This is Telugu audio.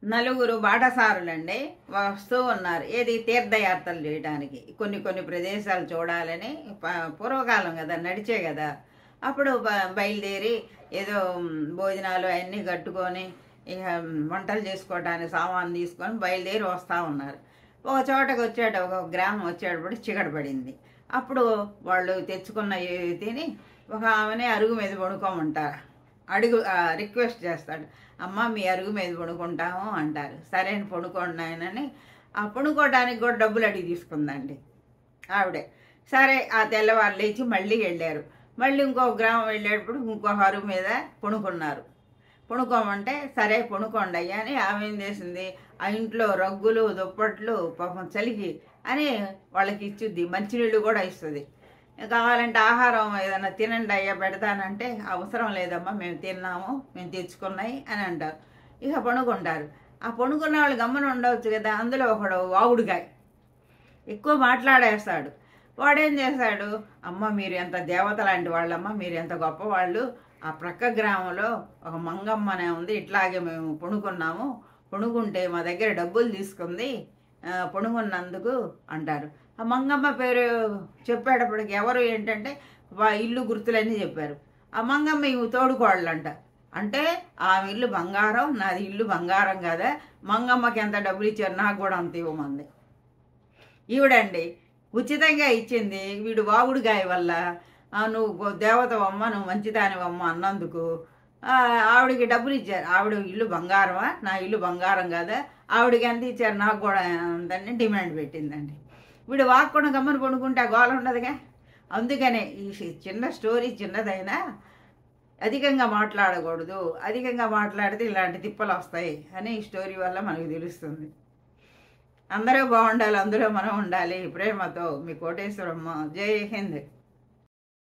నలుగురు బాటసారులండి వస్తూ ఉన్నారు. ఏది తీర్థయాత్రలు చేయడానికి, కొన్ని కొన్ని ప్రదేశాలు చూడాలని. పూర్వకాలం కదా, నడిచే కదా. అప్పుడు బయలుదేరి ఏదో భోజనాలు అవన్నీ కట్టుకొని ఇక వంటలు చేసుకోవడానికి సామాన్ తీసుకొని బయలుదేరి వస్తూ ఉన్నారు. ఒక చోటకు వచ్చాడు, ఒక గ్రామం వచ్చేటప్పుడు చీకటి పడింది. అప్పుడు వాళ్ళు తెచ్చుకున్న తిని ఒక ఆమెనే అరుగు మీద పడుకోమంటారు. రిక్వెస్ట్ చేస్తాడు, అమ్మ మీ అరుగు మీద పడుకుంటాము అంటారు. సరే అని పడుకోండి ఆయనని. ఆ పడుకోవడానికి కూడా డబ్బులు అడిగి తీసుకుందండి ఆవిడే. సరే ఆ తెల్లవారు లేచి మళ్ళీ వెళ్ళారు. మళ్ళీ ఇంకో గ్రామం వెళ్ళేటప్పుడు ఇంకో అరుగు మీద పడుకున్నారు. పడుకోమంటే సరే పడుకోండి అయ్యా అని ఆమె ఏం చేసింది, ఆ ఇంట్లో రగ్గులు దుప్పట్లు పాపం చలికి అని వాళ్ళకి ఇచ్చుద్ది. మంచినీళ్ళు కూడా ఇస్తుంది. కావాలంటే ఆహారం ఏదైనా తినండి అయ్యా పెడతానంటే అవసరం లేదమ్మా మేము తిన్నాము, మేము తెచ్చుకున్నాయి అని అంటారు. ఇక పడుకుంటారు. ఆ పడుకున్న వాళ్ళు గమ్మన ఉండవచ్చు కదా. అందులో ఒకడు వాగుడుగాయ ఎక్కువ మాట్లాడేస్తాడు. వాడేం చేశాడు, అమ్మ మీరు ఎంత దేవత లాంటి వాళ్ళమ్మ, మీరు ఎంత గొప్పవాళ్ళు. ఆ ప్రక్క గ్రామంలో ఒక మంగమ్మనే ఉంది, ఇట్లాగే మేము పడుకున్నాము, పడుకుంటే మా దగ్గర డబ్బులు తీసుకుంది పడుకున్నందుకు అంటారు. ఆ మంగమ్మ పేరు చెప్పేటప్పటికి ఎవరు ఏంటంటే ఇల్లు గుర్తులన్నీ చెప్పారు. ఆ మంగమ్మ ఇవి తోడుకోళ్ళంట. అంటే ఆమె ఇల్లు బంగారం, నాది ఇల్లు బంగారం కదా, మంగమ్మకి ఎంత డబ్బులు ఇచ్చారు నాకు కూడా అంత ఇవ్వమంది. ఈవిడండి ఉచితంగా ఇచ్చింది. వీడు వాగుడుగాయ వల్ల నువ్వు దేవతవమ్మ, నువ్వు మంచిదానివమ్మ అన్నందుకు ఆవిడికి డబ్బులు ఇచ్చారు. ఆవిడ ఇల్లు బంగారమా, నా ఇల్లు బంగారం కదా, ఆవిడకి ఎంత ఇచ్చారు నాకు కూడా అంతని డిమాండ్ పెట్టిందండి. వీడు వాక్కుండా గమ్మని పడుకుంటే ఆ గోల ఉండదుగా. అందుకనే ఈ చిన్న స్టోరీ చిన్నదైనా అధికంగా మాట్లాడకూడదు, అధికంగా మాట్లాడితే ఇలాంటి తిప్పలు వస్తాయి అని ఈ స్టోరీ వల్ల మనకు తెలుస్తుంది. అందరూ బాగుండాలి, అందులో మనం ఉండాలి. ప్రేమతో మీ కోటేశ్వరమ్మ. జై హింద్.